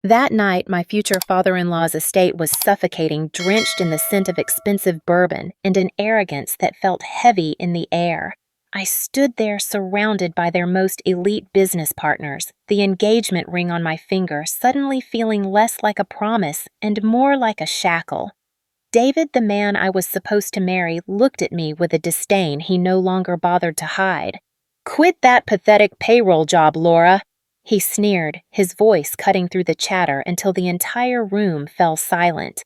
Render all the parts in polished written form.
That night, my future father-in-law's estate was suffocating, drenched in the scent of expensive bourbon and an arrogance that felt heavy in the air. I stood there surrounded by their most elite business partners, the engagement ring on my finger suddenly feeling less like a promise and more like a shackle. David, the man I was supposed to marry, looked at me with a disdain he no longer bothered to hide. "Quit that pathetic payroll job, Laura," he sneered, his voice cutting through the chatter until the entire room fell silent.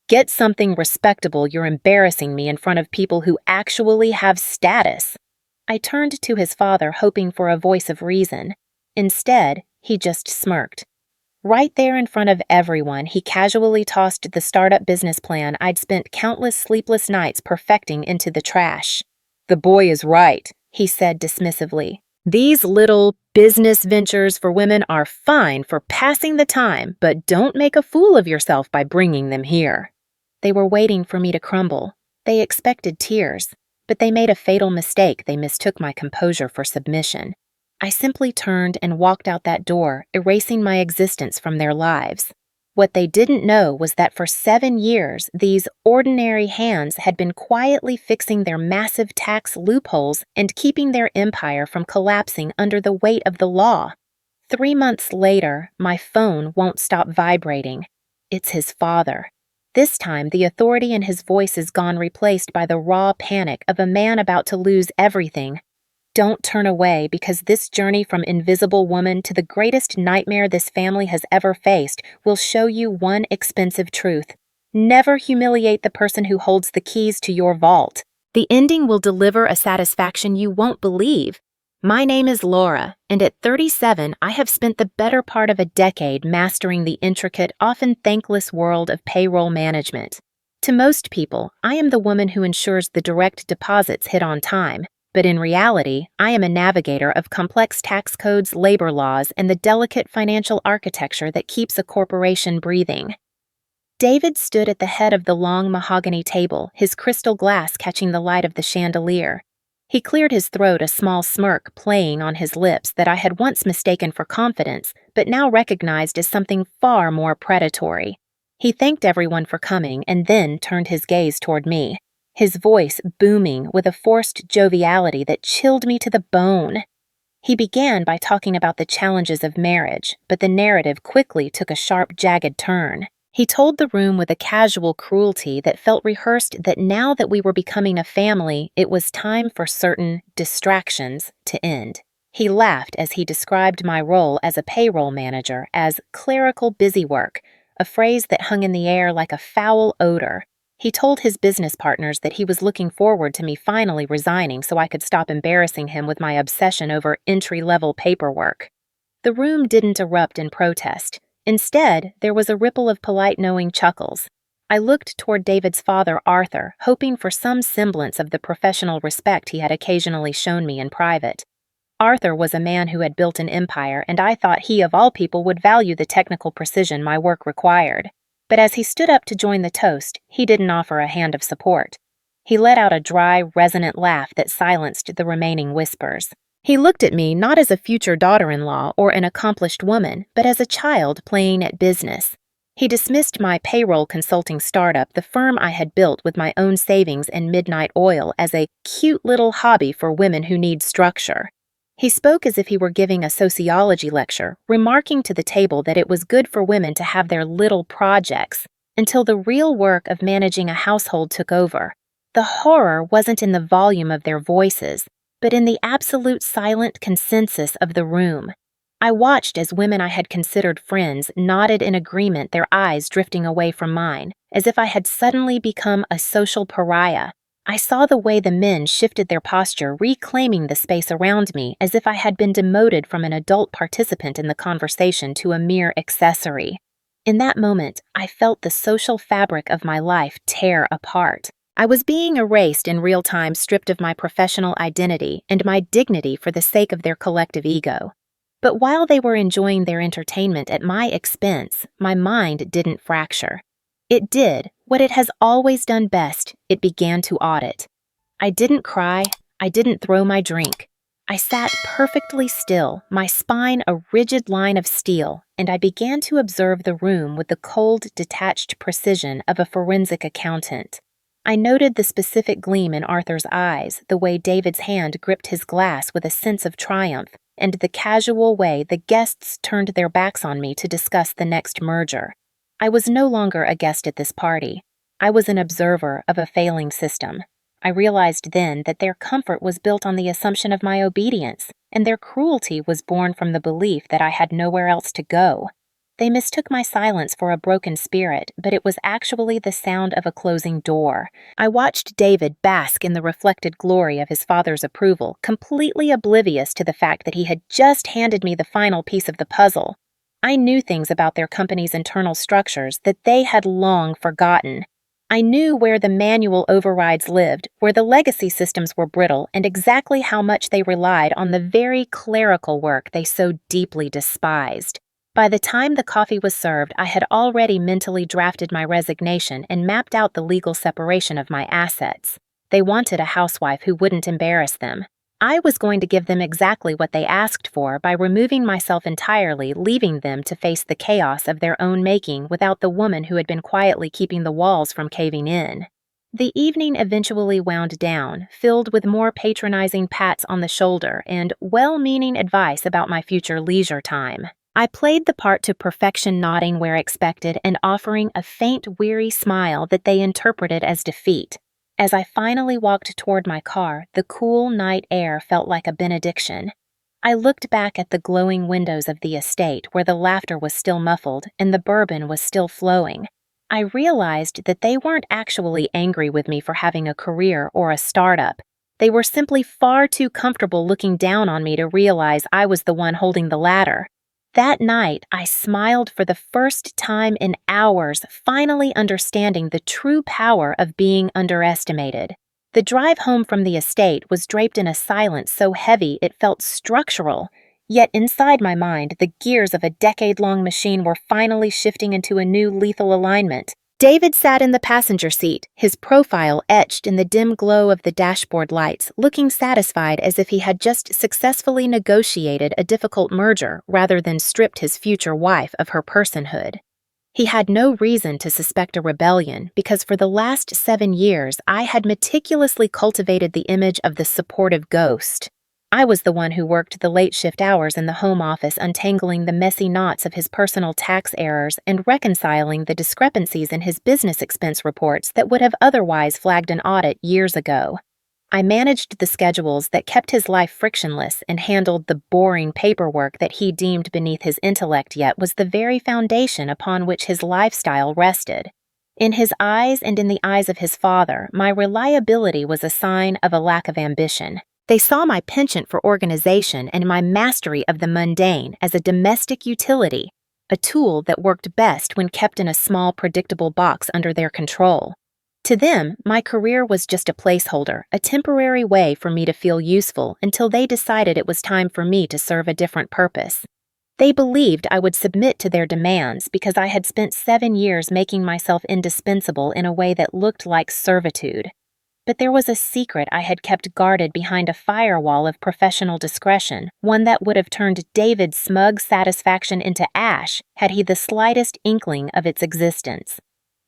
"Get something respectable. You're embarrassing me in front of people who actually have status." I turned to his father, hoping for a voice of reason. Instead, he just smirked. Right there in front of everyone, he casually tossed the startup business plan I'd spent countless sleepless nights perfecting into the trash. "The boy is right," he said dismissively. "These little business ventures for women are fine for passing the time, but don't make a fool of yourself by bringing them here." They were waiting for me to crumble. They expected tears, but they made a fatal mistake. They mistook my composure for submission. I simply turned and walked out that door, erasing my existence from their lives. What they didn't know was that for 7 years, these ordinary hands had been quietly fixing their massive tax loopholes and keeping their empire from collapsing under the weight of the law. 3 months later, my phone won't stop vibrating. It's his father. This time, the authority in his voice is gone, replaced by the raw panic of a man about to lose everything. Don't turn away, because this journey from invisible woman to the greatest nightmare this family has ever faced will show you one expensive truth. Never humiliate the person who holds the keys to your vault. The ending will deliver a satisfaction you won't believe. My name is Laura, and at 37, I have spent the better part of a decade mastering the intricate, often thankless world of payroll management. To most people, I am the woman who ensures the direct deposits hit on time. But in reality, I am a navigator of complex tax codes, labor laws, and the delicate financial architecture that keeps a corporation breathing. David stood at the head of the long mahogany table, his crystal glass catching the light of the chandelier. He cleared his throat, a small smirk playing on his lips that I had once mistaken for confidence, but now recognized as something far more predatory. He thanked everyone for coming and then turned his gaze toward me, his voice booming with a forced joviality that chilled me to the bone. He began by talking about the challenges of marriage, but the narrative quickly took a sharp, jagged turn. He told the room with a casual cruelty that felt rehearsed that now that we were becoming a family, it was time for certain distractions to end. He laughed as he described my role as a payroll manager as clerical busywork, a phrase that hung in the air like a foul odor. He told his business partners that he was looking forward to me finally resigning so I could stop embarrassing him with my obsession over entry-level paperwork. The room didn't erupt in protest. Instead, there was a ripple of polite knowing chuckles. I looked toward David's father, Arthur, hoping for some semblance of the professional respect he had occasionally shown me in private. Arthur was a man who had built an empire, and I thought he of all people would value the technical precision my work required. But as he stood up to join the toast, he didn't offer a hand of support. He let out a dry, resonant laugh that silenced the remaining whispers. He looked at me not as a future daughter-in-law or an accomplished woman, but as a child playing at business. He dismissed my payroll consulting startup, the firm I had built with my own savings and midnight oil, as a cute little hobby for women who need structure. He spoke as if he were giving a sociology lecture, remarking to the table that it was good for women to have their little projects, until the real work of managing a household took over. The horror wasn't in the volume of their voices, but in the absolute silent consensus of the room. I watched as women I had considered friends nodded in agreement, their eyes drifting away from mine, as if I had suddenly become a social pariah. I saw the way the men shifted their posture, reclaiming the space around me as if I had been demoted from an adult participant in the conversation to a mere accessory. In that moment, I felt the social fabric of my life tear apart. I was being erased in real time, stripped of my professional identity and my dignity for the sake of their collective ego. But while they were enjoying their entertainment at my expense, my mind didn't fracture. It did what it has always done best. It began to audit. I didn't cry. I didn't throw my drink. I sat perfectly still, my spine a rigid line of steel, and I began to observe the room with the cold, detached precision of a forensic accountant. I noted the specific gleam in Arthur's eyes, the way David's hand gripped his glass with a sense of triumph, and the casual way the guests turned their backs on me to discuss the next merger. I was no longer a guest at this party. I was an observer of a failing system. I realized then that their comfort was built on the assumption of my obedience, and their cruelty was born from the belief that I had nowhere else to go. They mistook my silence for a broken spirit, but it was actually the sound of a closing door. I watched David bask in the reflected glory of his father's approval, completely oblivious to the fact that he had just handed me the final piece of the puzzle. I knew things about their company's internal structures that they had long forgotten. I knew where the manual overrides lived, where the legacy systems were brittle, and exactly how much they relied on the very clerical work they so deeply despised. By the time the coffee was served, I had already mentally drafted my resignation and mapped out the legal separation of my assets. They wanted a housewife who wouldn't embarrass them. I was going to give them exactly what they asked for by removing myself entirely, leaving them to face the chaos of their own making without the woman who had been quietly keeping the walls from caving in. The evening eventually wound down, filled with more patronizing pats on the shoulder and well-meaning advice about my future leisure time. I played the part to perfection, nodding where expected and offering a faint, weary smile that they interpreted as defeat. As I finally walked toward my car, the cool night air felt like a benediction. I looked back at the glowing windows of the estate where the laughter was still muffled and the bourbon was still flowing. I realized that they weren't actually angry with me for having a career or a startup. They were simply far too comfortable looking down on me to realize I was the one holding the ladder. That night, I smiled for the first time in hours, finally understanding the true power of being underestimated. The drive home from the estate was draped in a silence so heavy it felt structural. Yet inside my mind, the gears of a decade-long machine were finally shifting into a new lethal alignment. David sat in the passenger seat, his profile etched in the dim glow of the dashboard lights, looking satisfied as if he had just successfully negotiated a difficult merger rather than stripped his future wife of her personhood. He had no reason to suspect a rebellion because for the last 7 years I had meticulously cultivated the image of the supportive ghost. I was the one who worked the late shift hours in the home office, untangling the messy knots of his personal tax errors and reconciling the discrepancies in his business expense reports that would have otherwise flagged an audit years ago. I managed the schedules that kept his life frictionless and handled the boring paperwork that he deemed beneath his intellect, yet was the very foundation upon which his lifestyle rested. In his eyes and in the eyes of his father, my reliability was a sign of a lack of ambition. They saw my penchant for organization and my mastery of the mundane as a domestic utility, a tool that worked best when kept in a small, predictable box under their control. To them, my career was just a placeholder, a temporary way for me to feel useful until they decided it was time for me to serve a different purpose. They believed I would submit to their demands because I had spent 7 years making myself indispensable in a way that looked like servitude. But there was a secret I had kept guarded behind a firewall of professional discretion, one that would have turned David's smug satisfaction into ash had he the slightest inkling of its existence.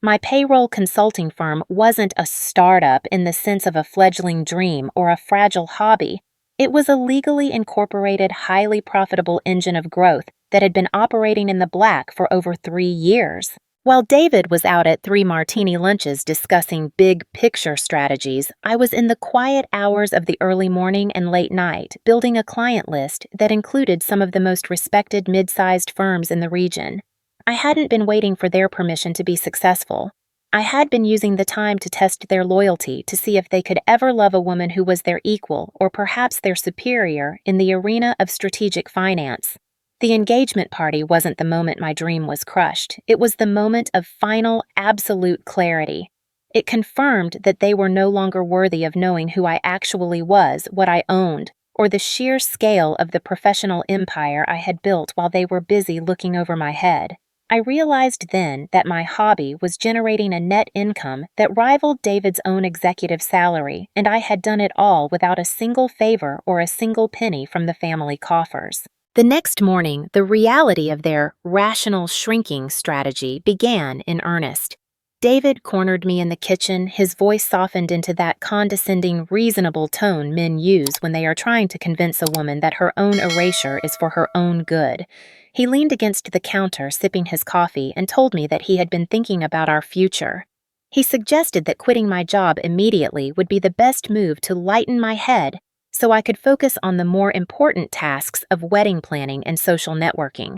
My payroll consulting firm wasn't a startup in the sense of a fledgling dream or a fragile hobby. It was a legally incorporated, highly profitable engine of growth that had been operating in the black for over 3 years. While David was out at 3 martini lunches discussing big picture strategies, I was in the quiet hours of the early morning and late night building a client list that included some of the most respected mid-sized firms in the region. I hadn't been waiting for their permission to be successful. I had been using the time to test their loyalty to see if they could ever love a woman who was their equal or perhaps their superior in the arena of strategic finance. The engagement party wasn't the moment my dream was crushed. It was the moment of final, absolute clarity. It confirmed that they were no longer worthy of knowing who I actually was, what I owned, or the sheer scale of the professional empire I had built while they were busy looking over my head. I realized then that my hobby was generating a net income that rivaled David's own executive salary, and I had done it all without a single favor or a single penny from the family coffers. The next morning, the reality of their rational shrinking strategy began in earnest. David cornered me in the kitchen, his voice softened into that condescending, reasonable tone men use when they are trying to convince a woman that her own erasure is for her own good. He leaned against the counter, sipping his coffee, and told me that he had been thinking about our future. He suggested that quitting my job immediately would be the best move to lighten my head so I could focus on the more important tasks of wedding planning and social networking.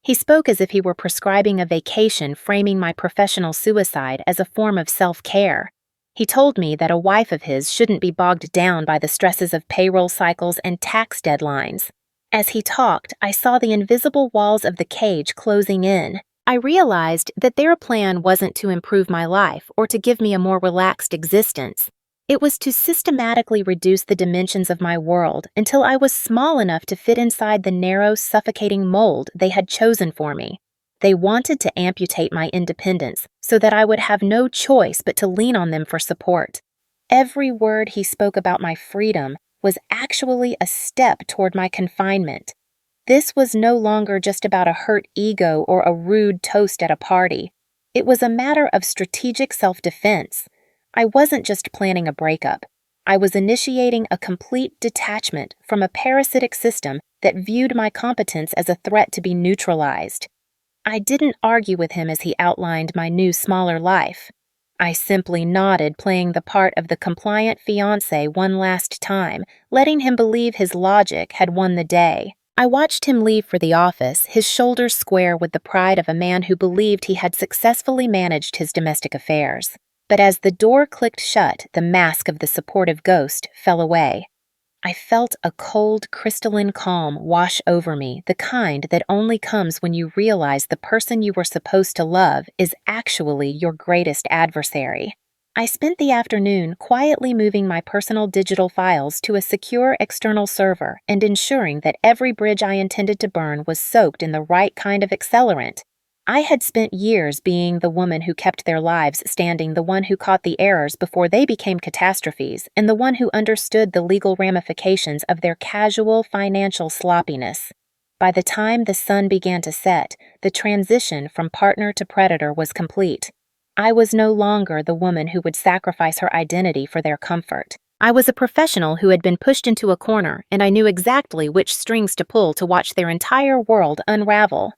He spoke as if he were prescribing a vacation, framing my professional suicide as a form of self-care. He told me that a wife of his shouldn't be bogged down by the stresses of payroll cycles and tax deadlines. As he talked, I saw the invisible walls of the cage closing in. I realized that their plan wasn't to improve my life or to give me a more relaxed existence. It was to systematically reduce the dimensions of my world until I was small enough to fit inside the narrow, suffocating mold they had chosen for me. They wanted to amputate my independence so that I would have no choice but to lean on them for support. Every word he spoke about my freedom was actually a step toward my confinement. This was no longer just about a hurt ego or a rude toast at a party. It was a matter of strategic self-defense. I wasn't just planning a breakup. I was initiating a complete detachment from a parasitic system that viewed my competence as a threat to be neutralized. I didn't argue with him as he outlined my new, smaller life. I simply nodded, playing the part of the compliant fiancé one last time, letting him believe his logic had won the day. I watched him leave for the office, his shoulders square with the pride of a man who believed he had successfully managed his domestic affairs. But as the door clicked shut, the mask of the supportive ghost fell away. I felt a cold, crystalline calm wash over me, the kind that only comes when you realize the person you were supposed to love is actually your greatest adversary. I spent the afternoon quietly moving my personal digital files to a secure external server and ensuring that every bridge I intended to burn was soaked in the right kind of accelerant. I had spent years being the woman who kept their lives standing, the one who caught the errors before they became catastrophes, and the one who understood the legal ramifications of their casual financial sloppiness. By the time the sun began to set, the transition from partner to predator was complete. I was no longer the woman who would sacrifice her identity for their comfort. I was a professional who had been pushed into a corner, and I knew exactly which strings to pull to watch their entire world unravel.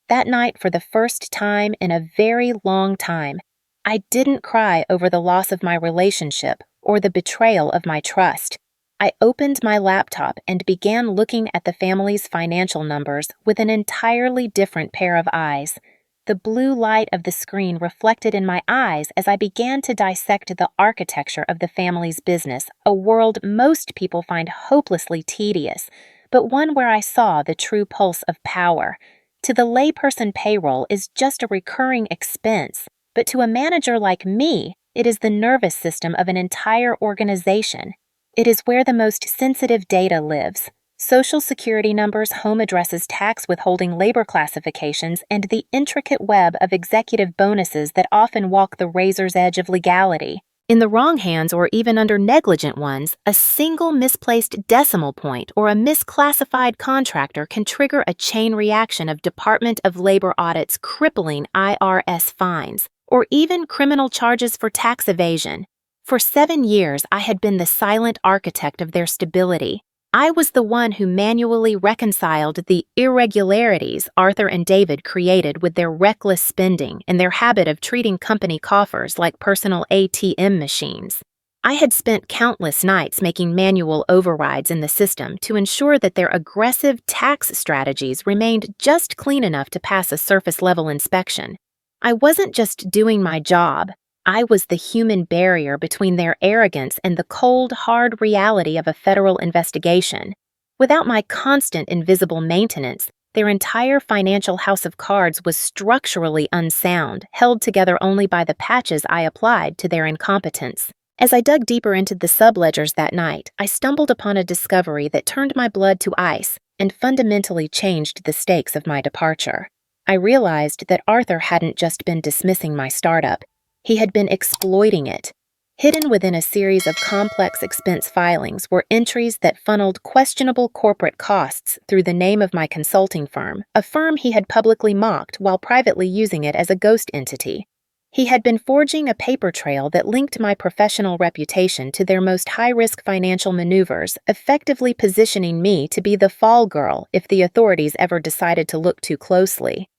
That night, for the first time in a very long time, I didn't cry over the loss of my relationship or the betrayal of my trust. I opened my laptop and began looking at the family's financial numbers with an entirely different pair of eyes. The blue light of the screen reflected in my eyes as I began to dissect the architecture of the family's business, a world most people find hopelessly tedious, but one where I saw the true pulse of power. To the layperson, payroll is just a recurring expense, but to a manager like me, it is the nervous system of an entire organization. It is where the most sensitive data lives: social security numbers, home addresses, tax withholding, labor classifications, and the intricate web of executive bonuses that often walk the razor's edge of legality. In the wrong hands, or even under negligent ones, a single misplaced decimal point or a misclassified contractor can trigger a chain reaction of Department of Labor audits, crippling IRS fines, or even criminal charges for tax evasion. For 7 years, I had been the silent architect of their stability. I was the one who manually reconciled the irregularities Arthur and David created with their reckless spending and their habit of treating company coffers like personal ATM machines. I had spent countless nights making manual overrides in the system to ensure that their aggressive tax strategies remained just clean enough to pass a surface-level inspection. I wasn't just doing my job. I was the human barrier between their arrogance and the cold, hard reality of a federal investigation. Without my constant invisible maintenance, their entire financial house of cards was structurally unsound, held together only by the patches I applied to their incompetence. As I dug deeper into the subledgers that night, I stumbled upon a discovery that turned my blood to ice and fundamentally changed the stakes of my departure. I realized that Arthur hadn't just been dismissing my startup, he had been exploiting it. Hidden within a series of complex expense filings were entries that funneled questionable corporate costs through the name of my consulting firm, a firm he had publicly mocked while privately using it as a ghost entity. He had been forging a paper trail that linked my professional reputation to their most high-risk financial maneuvers, effectively positioning me to be the fall girl if the authorities ever decided to look too closely.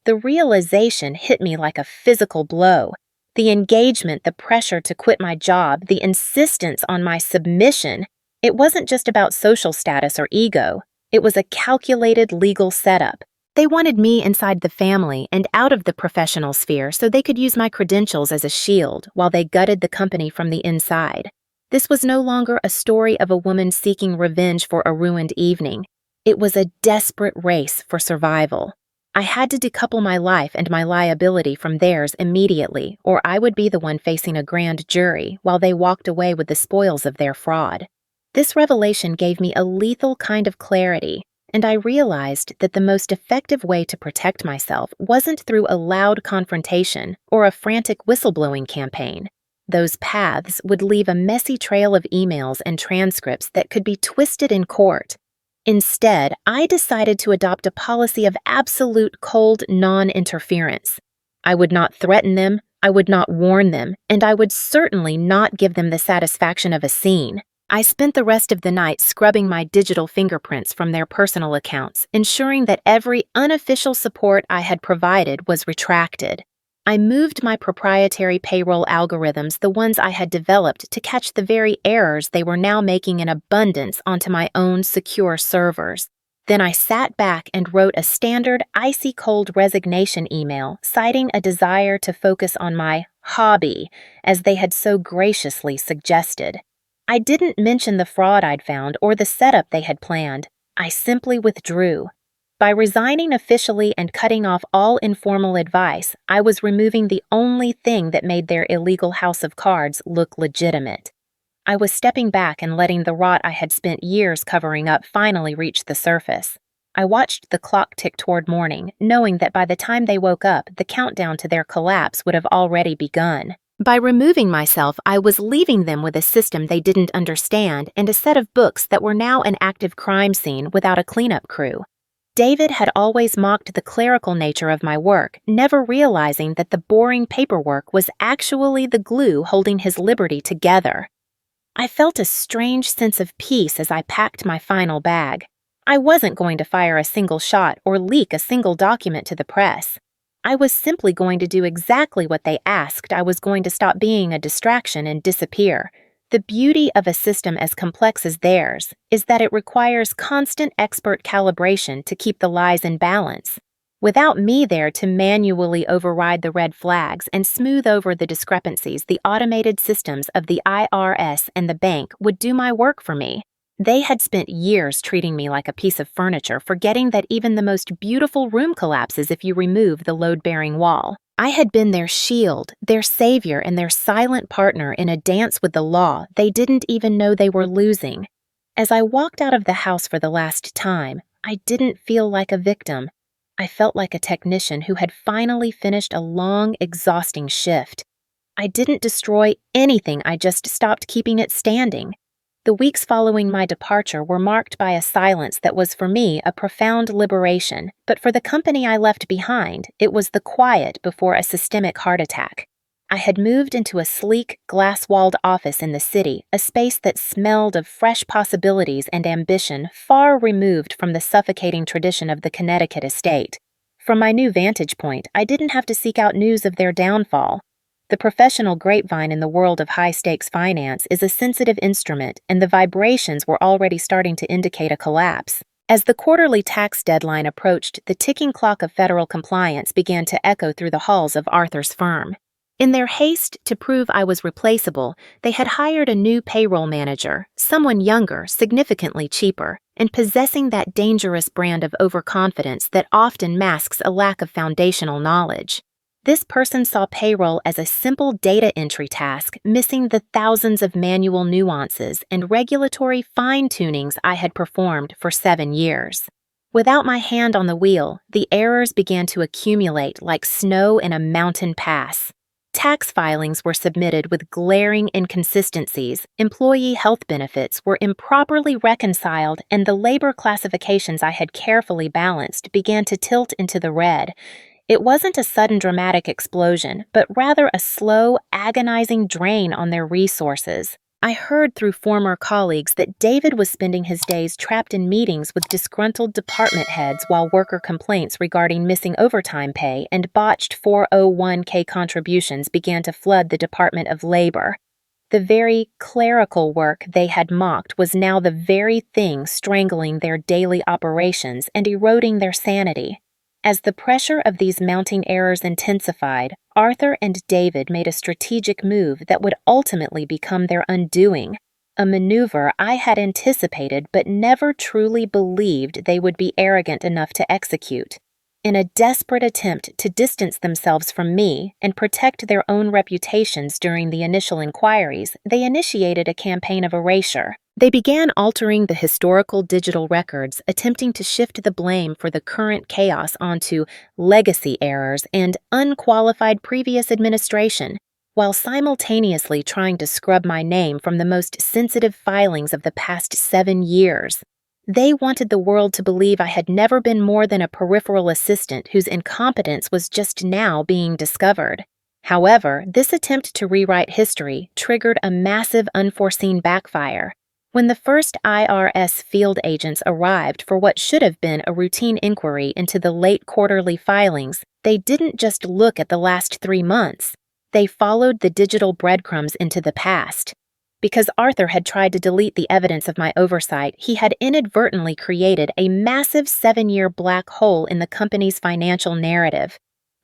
The realization hit me like a physical blow. The engagement, the pressure to quit my job, the insistence on my submission, it wasn't just about social status or ego. It was a calculated legal setup. They wanted me inside the family and out of the professional sphere so they could use my credentials as a shield while they gutted the company from the inside. This was no longer a story of a woman seeking revenge for a ruined evening. It was a desperate race for survival. I had to decouple my life and my liability from theirs immediately, or I would be the one facing a grand jury while they walked away with the spoils of their fraud. This revelation gave me a lethal kind of clarity, and I realized that the most effective way to protect myself wasn't through a loud confrontation or a frantic whistleblowing campaign. Those paths would leave a messy trail of emails and transcripts that could be twisted in court. Instead, I decided to adopt a policy of absolute cold non-interference. I would not threaten them, I would not warn them, and I would certainly not give them the satisfaction of a scene. I spent the rest of the night scrubbing my digital fingerprints from their personal accounts, ensuring that every unofficial support I had provided was retracted. I moved my proprietary payroll algorithms, the ones I had developed to catch the very errors they were now making in abundance, onto my own secure servers. Then I sat back and wrote a standard icy-cold resignation email, citing a desire to focus on my hobby, as they had so graciously suggested. I didn't mention the fraud I'd found or the setup they had planned. I simply withdrew. By resigning officially and cutting off all informal advice, I was removing the only thing that made their illegal house of cards look legitimate. I was stepping back and letting the rot I had spent years covering up finally reach the surface. I watched the clock tick toward morning, knowing that by the time they woke up, the countdown to their collapse would have already begun. By removing myself, I was leaving them with a system they didn't understand and a set of books that were now an active crime scene without a cleanup crew. David had always mocked the clerical nature of my work, never realizing that the boring paperwork was actually the glue holding his liberty together. I felt a strange sense of peace as I packed my final bag. I wasn't going to fire a single shot or leak a single document to the press. I was simply going to do exactly what they asked. I was going to stop being a distraction and disappear. The beauty of a system as complex as theirs is that it requires constant expert calibration to keep the lies in balance. Without me there to manually override the red flags and smooth over the discrepancies, the automated systems of the IRS and the bank would do my work for me. They had spent years treating me like a piece of furniture, forgetting that even the most beautiful room collapses if you remove the load-bearing wall. I had been their shield, their savior, and their silent partner in a dance with the law they didn't even know they were losing. As I walked out of the house for the last time, I didn't feel like a victim. I felt like a technician who had finally finished a long, exhausting shift. I didn't destroy anything, I just stopped keeping it standing. The weeks following my departure were marked by a silence that was for me a profound liberation, but for the company I left behind, it was the quiet before a systemic heart attack. I had moved into a sleek, glass-walled office in the city, a space that smelled of fresh possibilities and ambition far removed from the suffocating tradition of the Connecticut estate. From my new vantage point, I didn't have to seek out news of their downfall. The professional grapevine in the world of high-stakes finance is a sensitive instrument, and the vibrations were already starting to indicate a collapse. As the quarterly tax deadline approached, the ticking clock of federal compliance began to echo through the halls of Arthur's firm. In their haste to prove I was replaceable, they had hired a new payroll manager, someone younger, significantly cheaper, and possessing that dangerous brand of overconfidence that often masks a lack of foundational knowledge. This person saw payroll as a simple data entry task, missing the thousands of manual nuances and regulatory fine-tunings I had performed for 7 years. Without my hand on the wheel, the errors began to accumulate like snow in a mountain pass. Tax filings were submitted with glaring inconsistencies, employee health benefits were improperly reconciled, and the labor classifications I had carefully balanced began to tilt into the red. It wasn't a sudden dramatic explosion, but rather a slow, agonizing drain on their resources. I heard through former colleagues that David was spending his days trapped in meetings with disgruntled department heads while worker complaints regarding missing overtime pay and botched 401k contributions began to flood the Department of Labor. The very clerical work they had mocked was now the very thing strangling their daily operations and eroding their sanity. As the pressure of these mounting errors intensified, Arthur and David made a strategic move that would ultimately become their undoing, a maneuver I had anticipated but never truly believed they would be arrogant enough to execute. In a desperate attempt to distance themselves from me and protect their own reputations during the initial inquiries, they initiated a campaign of erasure. They began altering the historical digital records, attempting to shift the blame for the current chaos onto legacy errors and unqualified previous administration, while simultaneously trying to scrub my name from the most sensitive filings of the past 7 years. They wanted the world to believe I had never been more than a peripheral assistant whose incompetence was just now being discovered. However, this attempt to rewrite history triggered a massive unforeseen backfire. When the first IRS field agents arrived for what should have been a routine inquiry into the late quarterly filings, they didn't just look at the last 3 months. They followed the digital breadcrumbs into the past. Because Arthur had tried to delete the evidence of my oversight, he had inadvertently created a massive 7-year black hole in the company's financial narrative.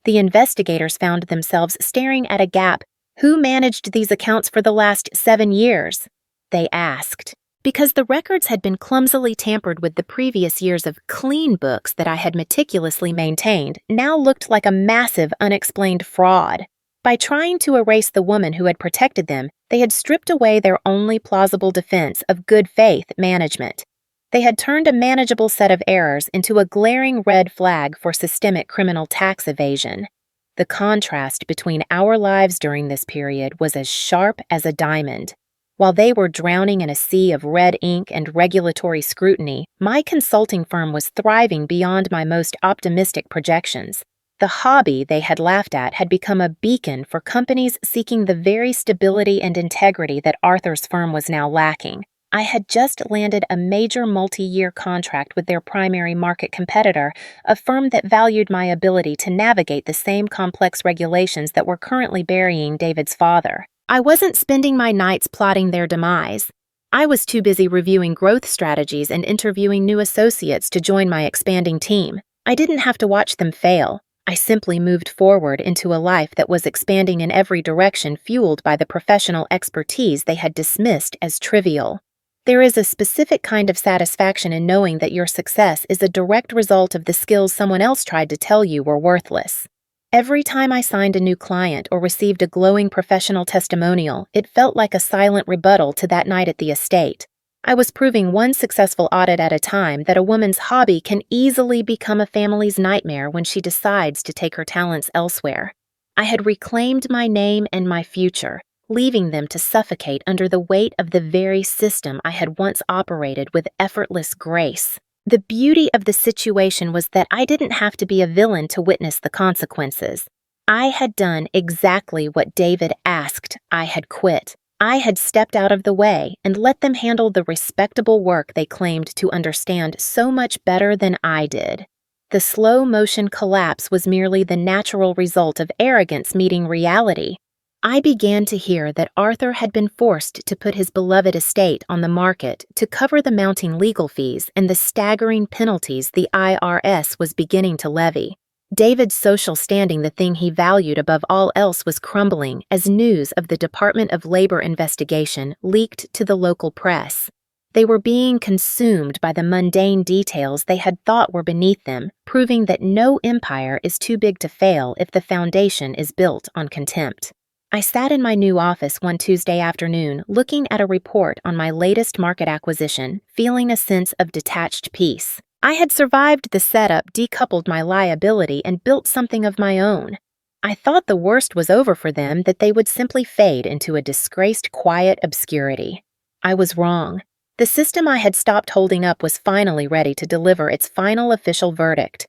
The investigators found themselves staring at a gap. Who managed these accounts for the last 7 years? They asked. Because the records had been clumsily tampered with, the previous years of clean books that I had meticulously maintained now looked like a massive unexplained fraud. By trying to erase the woman who had protected them, they had stripped away their only plausible defense of good faith management. They had turned a manageable set of errors into a glaring red flag for systemic criminal tax evasion. The contrast between our lives during this period was as sharp as a diamond. While they were drowning in a sea of red ink and regulatory scrutiny, my consulting firm was thriving beyond my most optimistic projections. The hobby they had laughed at had become a beacon for companies seeking the very stability and integrity that Arthur's firm was now lacking. I had just landed a major multi-year contract with their primary market competitor, a firm that valued my ability to navigate the same complex regulations that were currently burying David's father. I wasn't spending my nights plotting their demise. I was too busy reviewing growth strategies and interviewing new associates to join my expanding team. I didn't have to watch them fail. I simply moved forward into a life that was expanding in every direction, fueled by the professional expertise they had dismissed as trivial. There is a specific kind of satisfaction in knowing that your success is a direct result of the skills someone else tried to tell you were worthless. Every time I signed a new client or received a glowing professional testimonial, it felt like a silent rebuttal to that night at the estate. I was proving one successful audit at a time that a woman's hobby can easily become a family's nightmare when she decides to take her talents elsewhere. I had reclaimed my name and my future, leaving them to suffocate under the weight of the very system I had once operated with effortless grace. The beauty of the situation was that I didn't have to be a villain to witness the consequences. I had done exactly what David asked. I had quit. I had stepped out of the way and let them handle the respectable work they claimed to understand so much better than I did. The slow-motion collapse was merely the natural result of arrogance meeting reality. I began to hear that Arthur had been forced to put his beloved estate on the market to cover the mounting legal fees and the staggering penalties the IRS was beginning to levy. David's social standing, the thing he valued above all else, was crumbling as news of the Department of Labor investigation leaked to the local press. They were being consumed by the mundane details they had thought were beneath them, proving that no empire is too big to fail if the foundation is built on contempt. I sat in my new office one Tuesday afternoon, looking at a report on my latest market acquisition, feeling a sense of detached peace. I had survived the setup, decoupled my liability, and built something of my own. I thought the worst was over for them, that they would simply fade into a disgraced, quiet obscurity. I was wrong. The system I had stopped holding up was finally ready to deliver its final official verdict.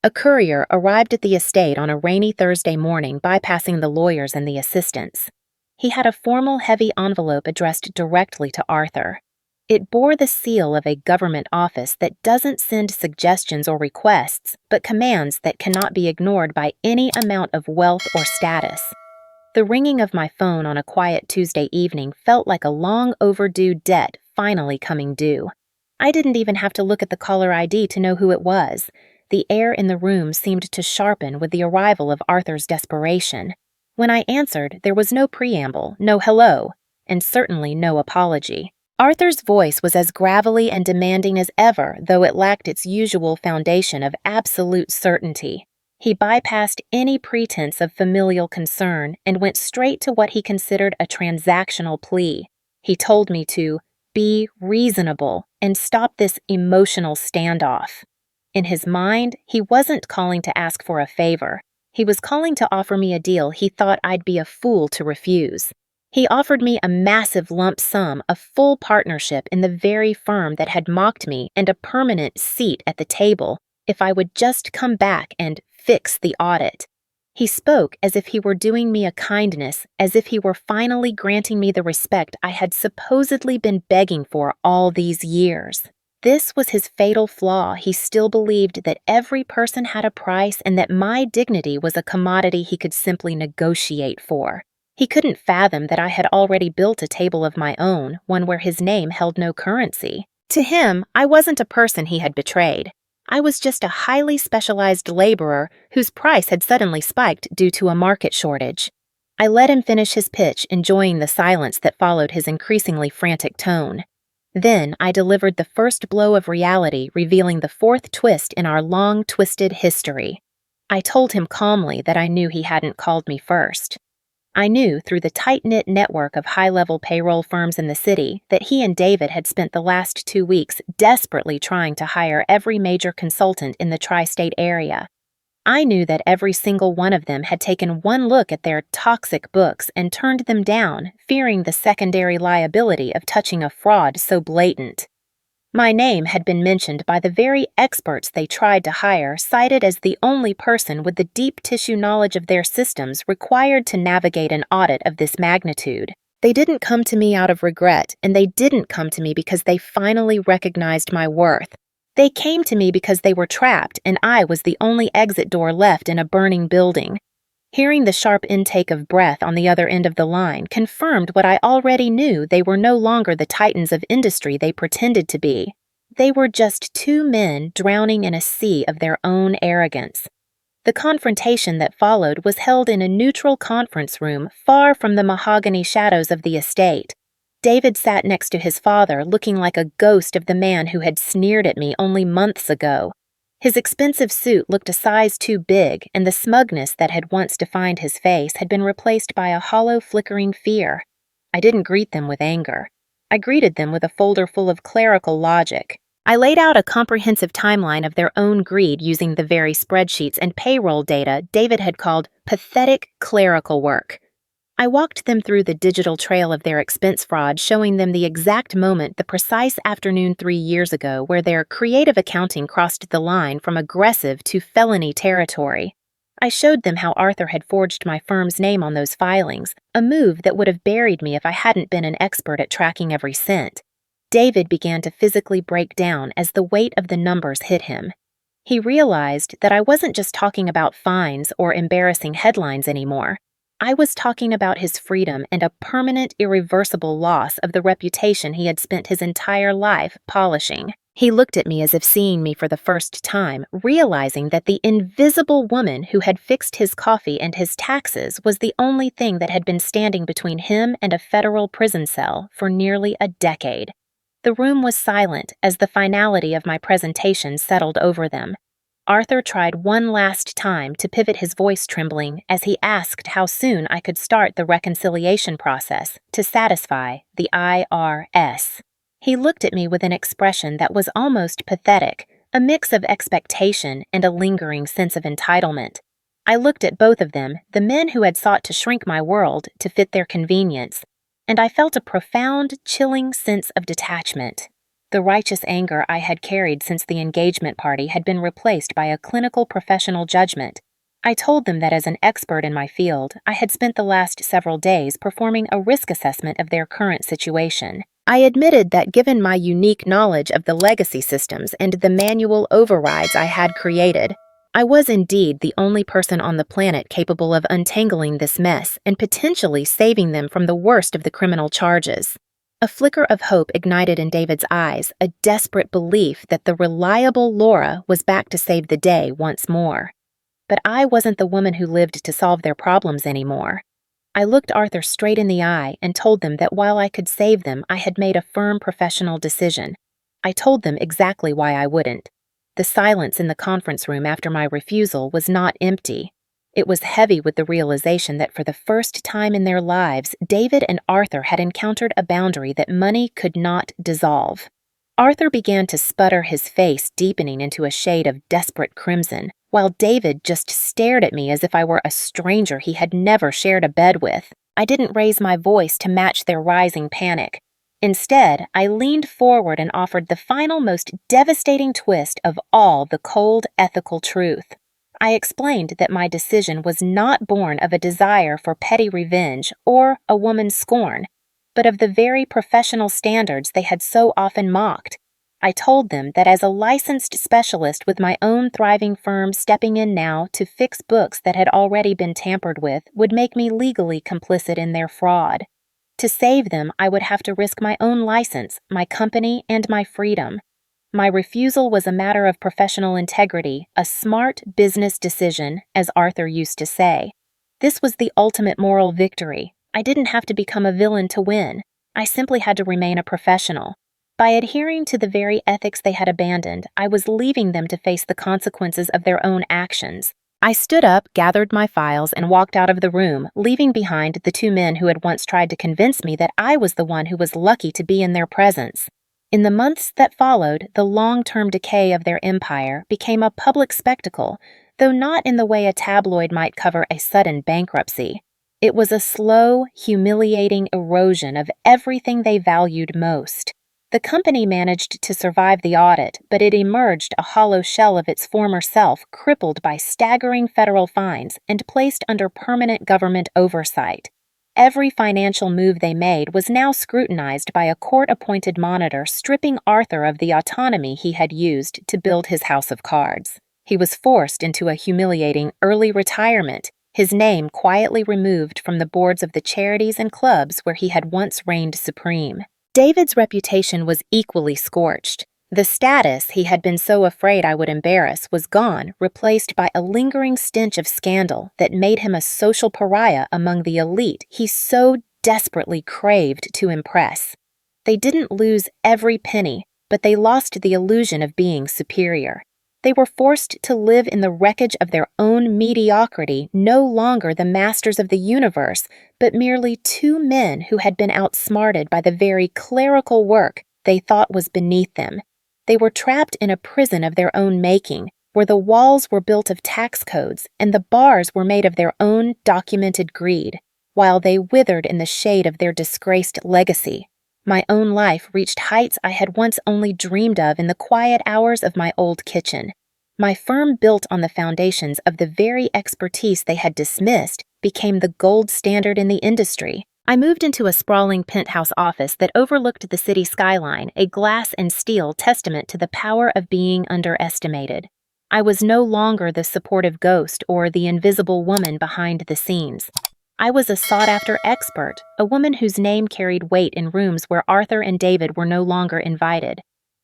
A courier arrived at the estate on a rainy Thursday morning, bypassing the lawyers and the assistants. He had a formal, heavy envelope addressed directly to Arthur. It bore the seal of a government office that doesn't send suggestions or requests, but commands that cannot be ignored by any amount of wealth or status. The ringing of my phone on a quiet Tuesday evening felt like a long overdue debt finally coming due. I didn't even have to look at the caller ID to know who it was. The air in the room seemed to sharpen with the arrival of Arthur's desperation. When I answered, there was no preamble, no hello, and certainly no apology. Arthur's voice was as gravelly and demanding as ever, though it lacked its usual foundation of absolute certainty. He bypassed any pretense of familial concern and went straight to what he considered a transactional plea. He told me to be reasonable and stop this emotional standoff. In his mind, he wasn't calling to ask for a favor. He was calling to offer me a deal he thought I'd be a fool to refuse. He offered me a massive lump sum, a full partnership in the very firm that had mocked me, and a permanent seat at the table if I would just come back and fix the audit. He spoke as if he were doing me a kindness, as if he were finally granting me the respect I had supposedly been begging for all these years. This was his fatal flaw. He still believed that every person had a price and that my dignity was a commodity he could simply negotiate for. He couldn't fathom that I had already built a table of my own, one where his name held no currency. To him, I wasn't a person he had betrayed. I was just a highly specialized laborer whose price had suddenly spiked due to a market shortage. I let him finish his pitch, enjoying the silence that followed his increasingly frantic tone. Then I delivered the first blow of reality, revealing the fourth twist in our long, twisted history. I told him calmly that I knew he hadn't called me first. I knew through the tight-knit network of high-level payroll firms in the city that he and David had spent the last 2 weeks desperately trying to hire every major consultant in the tri-state area. I knew that every single one of them had taken one look at their toxic books and turned them down, fearing the secondary liability of touching a fraud so blatant. My name had been mentioned by the very experts they tried to hire, cited as the only person with the deep tissue knowledge of their systems required to navigate an audit of this magnitude. They didn't come to me out of regret, and they didn't come to me because they finally recognized my worth. They came to me because they were trapped, and I was the only exit door left in a burning building. Hearing the sharp intake of breath on the other end of the line confirmed what I already knew. They were no longer the titans of industry they pretended to be. They were just two men drowning in a sea of their own arrogance. The confrontation that followed was held in a neutral conference room far from the mahogany shadows of the estate. David sat next to his father, looking like a ghost of the man who had sneered at me only months ago. His expensive suit looked a size too big, and the smugness that had once defined his face had been replaced by a hollow, flickering fear. I didn't greet them with anger. I greeted them with a folder full of clerical logic. I laid out a comprehensive timeline of their own greed using the very spreadsheets and payroll data David had called pathetic clerical work. I walked them through the digital trail of their expense fraud, showing them the exact moment, the precise afternoon 3 years ago, where their creative accounting crossed the line from aggressive to felony territory. I showed them how Arthur had forged my firm's name on those filings, a move that would have buried me if I hadn't been an expert at tracking every cent. David began to physically break down as the weight of the numbers hit him. He realized that I wasn't just talking about fines or embarrassing headlines anymore. I was talking about his freedom and a permanent, irreversible loss of the reputation he had spent his entire life polishing. He looked at me as if seeing me for the first time, realizing that the invisible woman who had fixed his coffee and his taxes was the only thing that had been standing between him and a federal prison cell for nearly a decade. The room was silent as the finality of my presentation settled over them. Arthur tried one last time to pivot, his voice trembling, as he asked how soon I could start the reconciliation process to satisfy the IRS. He looked at me with an expression that was almost pathetic, a mix of expectation and a lingering sense of entitlement. I looked at both of them, the men who had sought to shrink my world to fit their convenience, and I felt a profound, chilling sense of detachment. The righteous anger I had carried since the engagement party had been replaced by a clinical professional judgment. I told them that as an expert in my field, I had spent the last several days performing a risk assessment of their current situation. I admitted that given my unique knowledge of the legacy systems and the manual overrides I had created, I was indeed the only person on the planet capable of untangling this mess and potentially saving them from the worst of the criminal charges. A flicker of hope ignited in David's eyes, a desperate belief that the reliable Laura was back to save the day once more. But I wasn't the woman who lived to solve their problems anymore. I looked Arthur straight in the eye and told them that while I could save them, I had made a firm professional decision. I told them exactly why I wouldn't. The silence in the conference room after my refusal was not empty. It was heavy with the realization that for the first time in their lives, David and Arthur had encountered a boundary that money could not dissolve. Arthur began to sputter, his face deepening into a shade of desperate crimson, while David just stared at me as if I were a stranger he had never shared a bed with. I didn't raise my voice to match their rising panic. Instead, I leaned forward and offered the final, most devastating twist of all the cold, ethical truth. I explained that my decision was not born of a desire for petty revenge or a woman's scorn, but of the very professional standards they had so often mocked. I told them that as a licensed specialist with my own thriving firm stepping in now to fix books that had already been tampered with would make me legally complicit in their fraud. To save them, I would have to risk my own license, my company, and my freedom. My refusal was a matter of professional integrity, a smart business decision, as Arthur used to say. This was the ultimate moral victory. I didn't have to become a villain to win. I simply had to remain a professional. By adhering to the very ethics they had abandoned, I was leaving them to face the consequences of their own actions. I stood up, gathered my files, and walked out of the room, leaving behind the two men who had once tried to convince me that I was the one who was lucky to be in their presence. In the months that followed, the long-term decay of their empire became a public spectacle, though not in the way a tabloid might cover a sudden bankruptcy. It was a slow, humiliating erosion of everything they valued most. The company managed to survive the audit, but it emerged a hollow shell of its former self, crippled by staggering federal fines and placed under permanent government oversight. Every financial move they made was now scrutinized by a court-appointed monitor, stripping Arthur of the autonomy he had used to build his house of cards. He was forced into a humiliating early retirement, his name quietly removed from the boards of the charities and clubs where he had once reigned supreme. David's reputation was equally scorched. The status he had been so afraid I would embarrass was gone, replaced by a lingering stench of scandal that made him a social pariah among the elite he so desperately craved to impress. They didn't lose every penny, but they lost the illusion of being superior. They were forced to live in the wreckage of their own mediocrity, no longer the masters of the universe, but merely two men who had been outsmarted by the very clerical work they thought was beneath them. They were trapped in a prison of their own making, where the walls were built of tax codes and the bars were made of their own documented greed, while they withered in the shade of their disgraced legacy. My own life reached heights I had once only dreamed of in the quiet hours of my old kitchen. My firm, built on the foundations of the very expertise they had dismissed, became the gold standard in the industry. I moved into a sprawling penthouse office that overlooked the city skyline, a glass and steel testament to the power of being underestimated. I was no longer the supportive ghost or the invisible woman behind the scenes. I was a sought-after expert, a woman whose name carried weight in rooms where Arthur and David were no longer invited.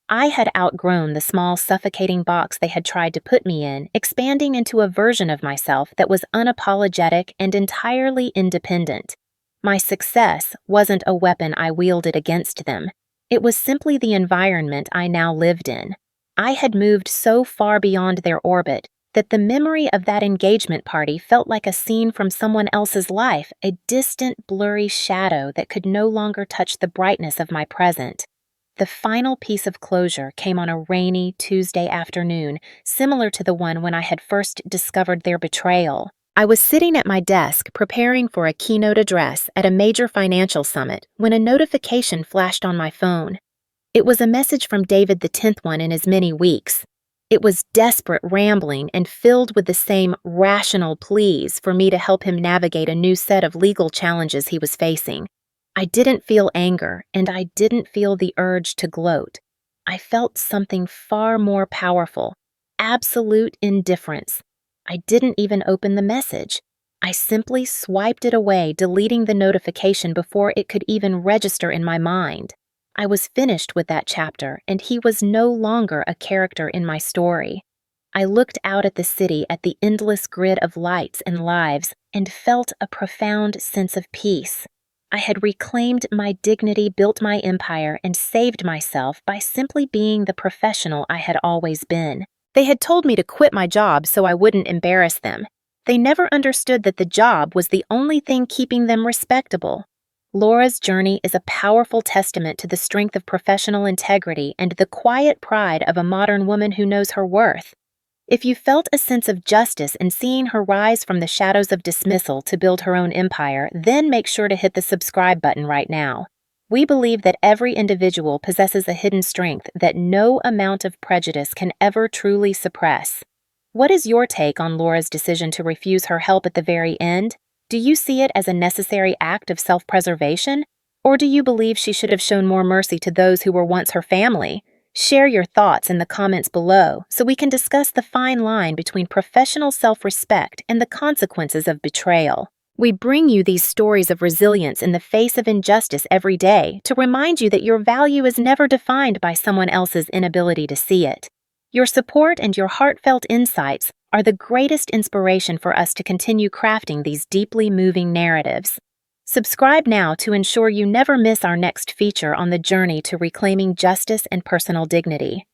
I had outgrown the small, suffocating box they had tried to put me in, expanding into a version of myself that was unapologetic and entirely independent. My success wasn't a weapon I wielded against them. It was simply the environment I now lived in. I had moved so far beyond their orbit that the memory of that engagement party felt like a scene from someone else's life, a distant, blurry shadow that could no longer touch the brightness of my present. The final piece of closure came on a rainy Tuesday afternoon, similar to the one when I had first discovered their betrayal. I was sitting at my desk preparing for a keynote address at a major financial summit when a notification flashed on my phone. It was a message from David, the 10th one in as many weeks. It was desperate rambling and filled with the same rational pleas for me to help him navigate a new set of legal challenges he was facing. I didn't feel anger, and I didn't feel the urge to gloat. I felt something far more powerful, absolute indifference. I didn't even open the message. I simply swiped it away, deleting the notification before it could even register in my mind. I was finished with that chapter, and he was no longer a character in my story. I looked out at the city, at the endless grid of lights and lives, and felt a profound sense of peace. I had reclaimed my dignity, built my empire, and saved myself by simply being the professional I had always been. They had told me to quit my job so I wouldn't embarrass them. They never understood that the job was the only thing keeping them respectable. Laura's journey is a powerful testament to the strength of professional integrity and the quiet pride of a modern woman who knows her worth. If you felt a sense of justice in seeing her rise from the shadows of dismissal to build her own empire, then make sure to hit the subscribe button right now. We believe that every individual possesses a hidden strength that no amount of prejudice can ever truly suppress. What is your take on Laura's decision to refuse her help at the very end? Do you see it as a necessary act of self-preservation? Or do you believe she should have shown more mercy to those who were once her family? Share your thoughts in the comments below so we can discuss the fine line between professional self-respect and the consequences of betrayal. We bring you these stories of resilience in the face of injustice every day to remind you that your value is never defined by someone else's inability to see it. Your support and your heartfelt insights are the greatest inspiration for us to continue crafting these deeply moving narratives. Subscribe now to ensure you never miss our next feature on the journey to reclaiming justice and personal dignity.